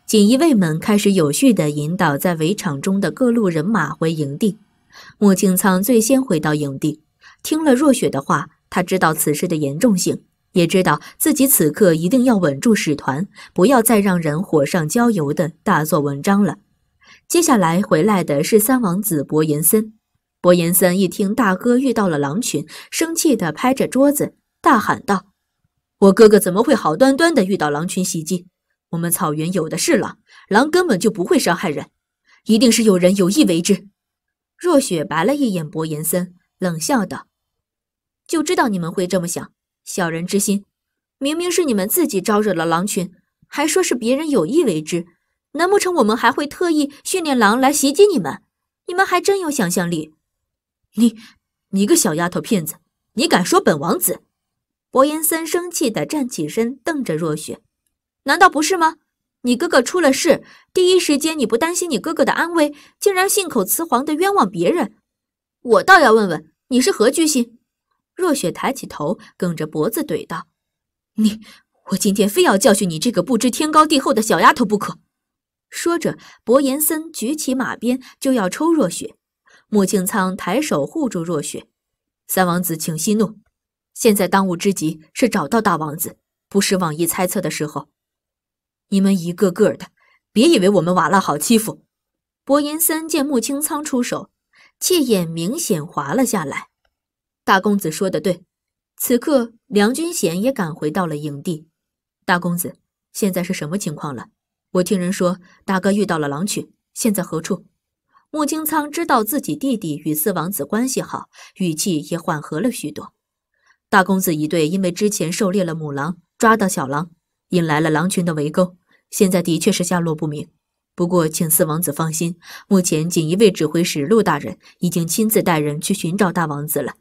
锦衣卫们开始有序地引导在围场中的各路人马回营地。穆清仓最先回到营地，听了若雪的话，他知道此事的严重性，也知道自己此刻一定要稳住使团，不要再让人火上浇油的大做文章了。接下来回来的是三王子伯颜森。伯颜森一听大哥遇到了狼群，生气地拍着桌子大喊道：我哥哥怎么会好端端地遇到狼群袭击？我们草原有的是狼，狼根本就不会伤害人，一定是有人有意为之。若雪白了一眼伯颜森，冷笑道：就知道你们会这么想，小人之心，明明是你们自己招惹了狼群，还说是别人有意为之，难不成我们还会特意训练狼来袭击你们？你们还真有想象力。你个小丫头片子，你敢说本王子？伯颜森生气地站起身，瞪着若雪。难道不是吗？你哥哥出了事，第一时间你不担心你哥哥的安危，竟然信口雌黄地冤枉别人。我倒要问问，你是何居心？若雪抬起头，梗着脖子怼道：我今天非要教训你这个不知天高地厚的小丫头不可。说着，伯颜森举起马鞭就要抽若雪。穆清仓抬手护住若雪。三王子请息怒，现在当务之急是找到大王子，不是妄议猜测的时候。你们一个个的，别以为我们瓦剌好欺负。伯颜森见穆清仓出手，气焰明显滑了下来。大公子说得对。此刻梁君贤也赶回到了营地。大公子，现在是什么情况了？我听人说大哥遇到了狼群，现在何处？穆清仓知道自己弟弟与四王子关系好，语气也缓和了许多。大公子一队因为之前狩猎了母狼，抓到小狼，引来了狼群的围攻，现在的确是下落不明。不过请四王子放心，目前锦衣卫指挥使陆大人已经亲自带人去寻找大王子了，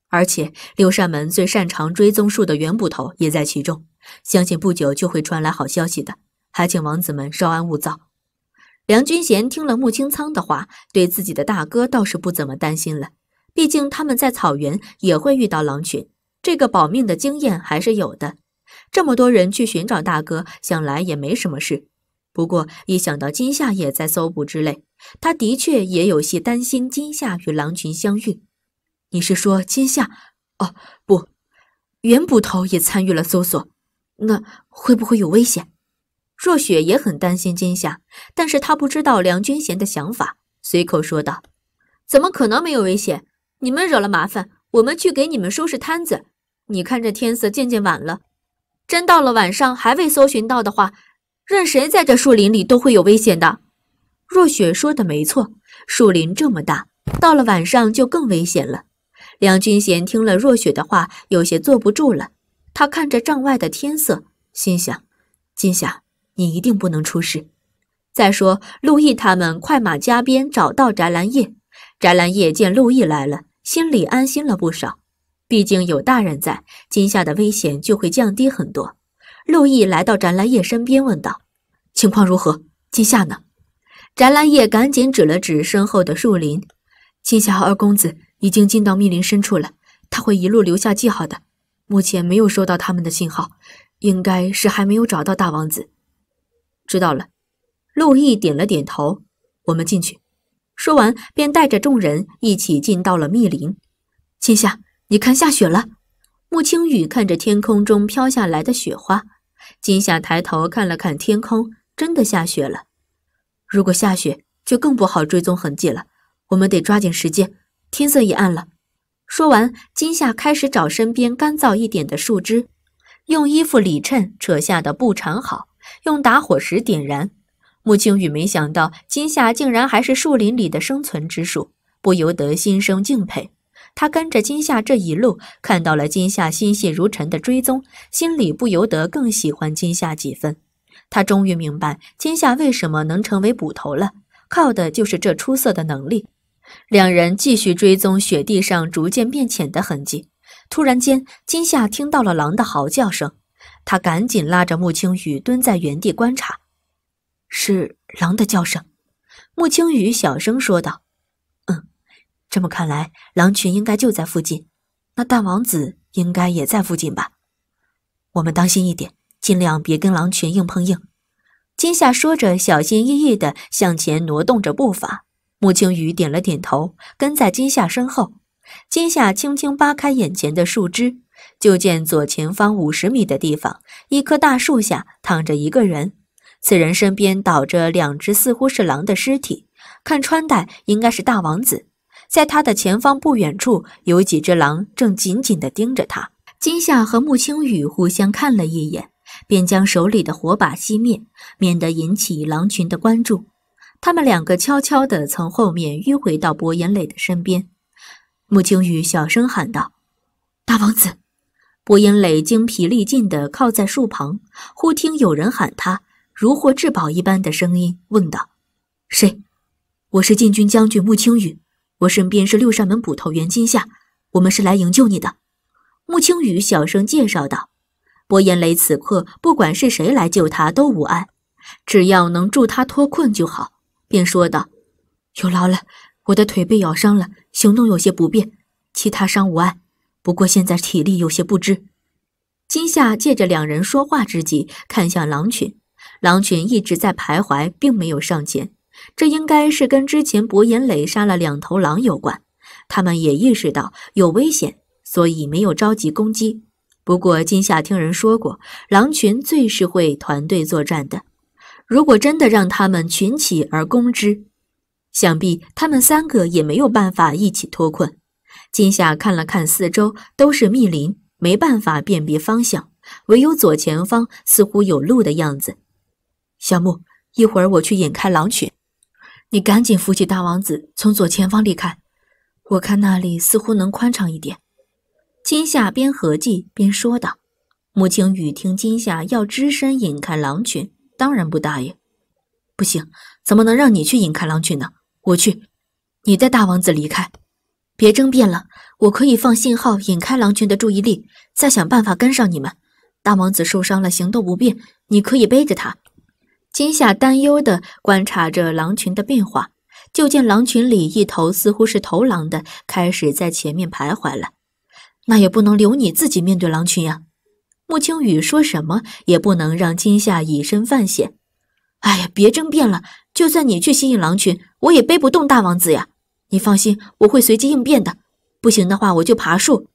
而且六扇门最擅长追踪术的袁捕头也在其中，相信不久就会传来好消息的，还请王子们稍安勿躁。梁君贤听了穆清仓的话，对自己的大哥倒是不怎么担心了，毕竟他们在草原也会遇到狼群，这个保命的经验还是有的。这么多人去寻找大哥，想来也没什么事。不过一想到今夏也在搜捕之类，他的确也有些担心今夏与狼群相遇。你是说今夏？哦，不，袁捕头也参与了搜索，那会不会有危险？若雪也很担心今夏，但是他不知道梁君贤的想法，随口说道：怎么可能没有危险？你们惹了麻烦，我们去给你们收拾摊子。你看这天色渐渐晚了，真到了晚上还未搜寻到的话，任谁在这树林里都会有危险的。若雪说的没错，树林这么大，到了晚上就更危险了。梁君贤听了若雪的话，有些坐不住了。他看着帐外的天色，心想：今夏，你一定不能出事。再说陆毅他们快马加鞭找到翟兰叶，翟兰叶见陆毅来了，心里安心了不少。毕竟有大人在，今夏的危险就会降低很多。陆毅来到翟兰叶身边问道：情况如何？今夏呢？翟兰叶赶紧指了指身后的树林：今夏和二公子已经进到密林深处了，他会一路留下记号的。目前没有收到他们的信号，应该是还没有找到大王子。知道了。陆毅点了点头，我们进去。说完便带着众人一起进到了密林。今夏，你看下雪了。穆青雨看着天空中飘下来的雪花，今夏抬头看了看天空，真的下雪了。如果下雪就更不好追踪痕迹了，我们得抓紧时间，天色也暗了。说完，今夏开始找身边干燥一点的树枝，用衣服里衬扯下的布缠好，用打火石点燃。穆青雨没想到今夏竟然还是树林里的生存之术，不由得心生敬佩。他跟着今夏这一路，看到了今夏心细如尘的追踪，心里不由得更喜欢今夏几分。他终于明白今夏为什么能成为捕头了，靠的就是这出色的能力。两人继续追踪雪地上逐渐变浅的痕迹。突然间，今夏听到了狼的嚎叫声，他赶紧拉着穆青雨蹲在原地观察。是狼的叫声。穆青雨小声说道：这么看来，狼群应该就在附近，那大王子应该也在附近吧。我们当心一点，尽量别跟狼群硬碰硬。金夏说着，小心翼翼地向前挪动着步伐。穆青雨点了点头，跟在金夏身后。金夏轻轻扒开眼前的树枝，就见左前方50米的地方，一棵大树下躺着一个人。此人身边倒着2只似乎是狼的尸体，看穿戴应该是大王子。在他的前方不远处，有几只狼正紧紧地盯着他。金夏和穆青雨互相看了一眼，便将手里的火把熄灭，免得引起狼群的关注。他们2个悄悄地从后面迂回到薄岩磊的身边。穆青雨小声喊道：“大王子！”薄岩磊精疲力尽地靠在树旁，忽听有人喊他，如获至宝一般的声音问道：“谁？”“我是禁军将军穆青雨，我身边是6扇门捕头员金夏，我们是来营救你的。”穆青雨小声介绍道。薄岩磊此刻不管是谁来救他都无碍，只要能助他脱困就好，便说道：“有劳了，我的腿被咬伤了，行动有些不便，其他伤无碍，不过现在体力有些不支。”金夏借着2人说话之际看向狼群，狼群一直在徘徊，并没有上前，这应该是跟之前薄岩磊杀了2头狼有关。他们也意识到有危险，所以没有着急攻击。不过金夏听人说过，狼群最是会团队作战的，如果真的让他们群起而攻之，想必他们3个也没有办法一起脱困。金夏看了看四周，都是密林，没办法辨别方向，唯有左前方似乎有路的样子。“小木，一会儿我去引开狼群，你赶紧扶起大王子从左前方离开，我看那里似乎能宽敞一点。”金夏边合计边说道。穆青雨听金夏要只身引开狼群，当然不答应。“不行，怎么能让你去引开狼群呢？我去，你带大王子离开。别争辩了，我可以放信号引开狼群的注意力，再想办法跟上你们。大王子受伤了，行动不便，你可以背着他。”金夏担忧地观察着狼群的变化，就见狼群里一头似乎是头狼的开始在前面徘徊了。“那也不能留你自己面对狼群呀。”穆青雨说什么也不能让金夏以身犯险。“哎呀，别争辩了，就算你去吸引狼群，我也背不动大王子呀。你放心，我会随机应变的，不行的话我就爬树。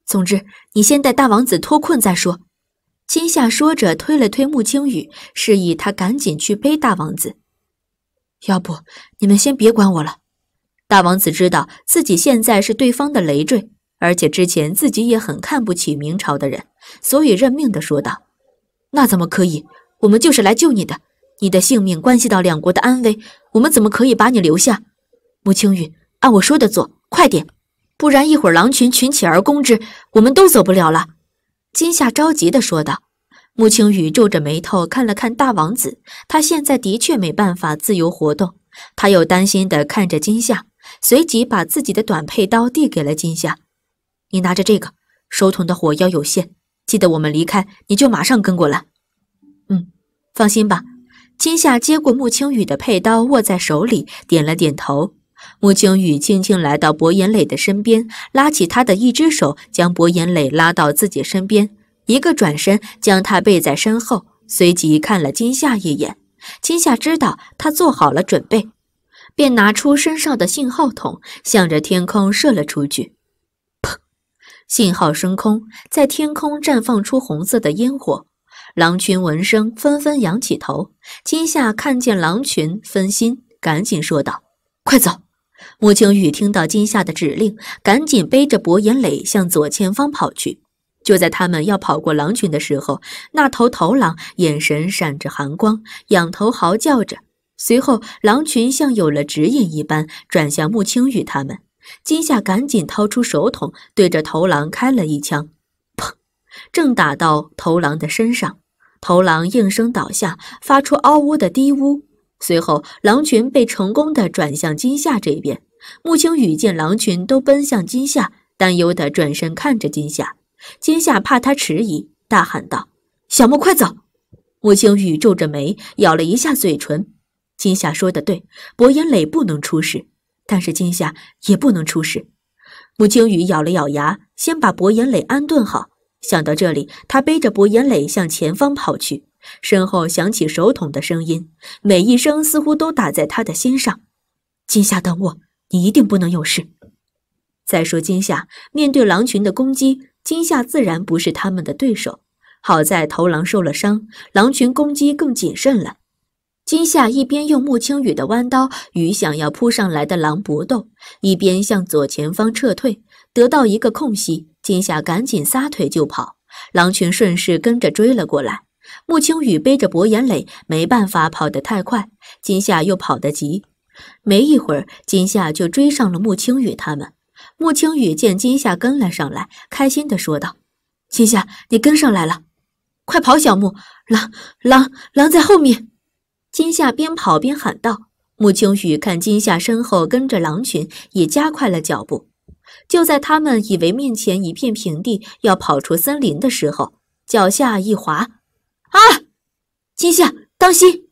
总之，你先带大王子脱困再说。”金夏说着推了推穆青雨，示意他赶紧去背大王子。“要不你们先别管我了。”大王子知道自己现在是对方的累赘，而且之前自己也很看不起明朝的人，所以认命地说道：“那怎么可以？我们就是来救你的，你的性命关系到2国的安危，我们怎么可以把你留下？穆青雨，按我说的做，快点，不然一会儿狼群群起而攻之，我们都走不了了。”金夏着急地说道。穆青雨皱着眉头看了看大王子，他现在的确没办法自由活动，他又担心地看着金夏，随即把自己的短佩刀递给了金夏。“你拿着这个，手筒的火药有限，记得我们离开你就马上跟过来。”“放心吧。”金夏接过穆青雨的佩刀，握在手里，点了点头。穆青雨轻轻来到薄岩磊的身边，拉起他的一只手，将薄岩磊拉到自己身边，一个转身将他背在身后，随即看了金夏一眼。金夏知道他做好了准备，便拿出身上的信号筒，向着天空射了出去。砰！信号升空，在天空绽放出红色的烟火。狼群闻声纷纷仰起头。金夏看见狼群分心，赶紧说道：“快走！”穆青雨听到金夏的指令，赶紧背着薄岩磊向左前方跑去。就在他们要跑过狼群的时候，那头头狼眼神闪着寒光，仰头嚎叫着。随后狼群像有了指引一般转向穆青雨他们。金夏赶紧掏出手筒，对着头狼开了一枪，砰！正打到头狼的身上，头狼应声倒下，发出嗷呜的低呜。随后狼群被成功地转向金夏这边。穆青雨见狼群都奔向金夏，担忧地转身看着金夏。金夏怕他迟疑，大喊道：“小木，快走！”穆青雨皱着眉，咬了一下嘴唇。金夏说的对，薄岩磊不能出事，但是金夏也不能出事。穆青雨咬了咬牙，先把薄岩磊安顿好。想到这里，他背着薄岩磊向前方跑去。身后响起手筒的声音，每一声似乎都打在他的心上。金夏，等我，你一定不能有事。再说金夏，面对狼群的攻击，金夏自然不是他们的对手。好在头狼受了伤，狼群攻击更谨慎了。金夏一边用穆青羽的弯刀与想要扑上来的狼搏斗，一边向左前方撤退。得到一个空隙，金夏赶紧撒腿就跑，狼群顺势跟着追了过来。穆青羽背着薄眼磊，没办法跑得太快，金夏又跑得急。没一会儿，金夏就追上了穆青羽他们。穆青羽见金夏跟了上来，开心地说道：“金夏，你跟上来了，快跑，小穆，狼在后面！”金夏边跑边喊道。穆青羽看金夏身后跟着狼群，也加快了脚步。就在他们以为面前一片平地，要跑出森林的时候，脚下一滑，啊！金夏，当心！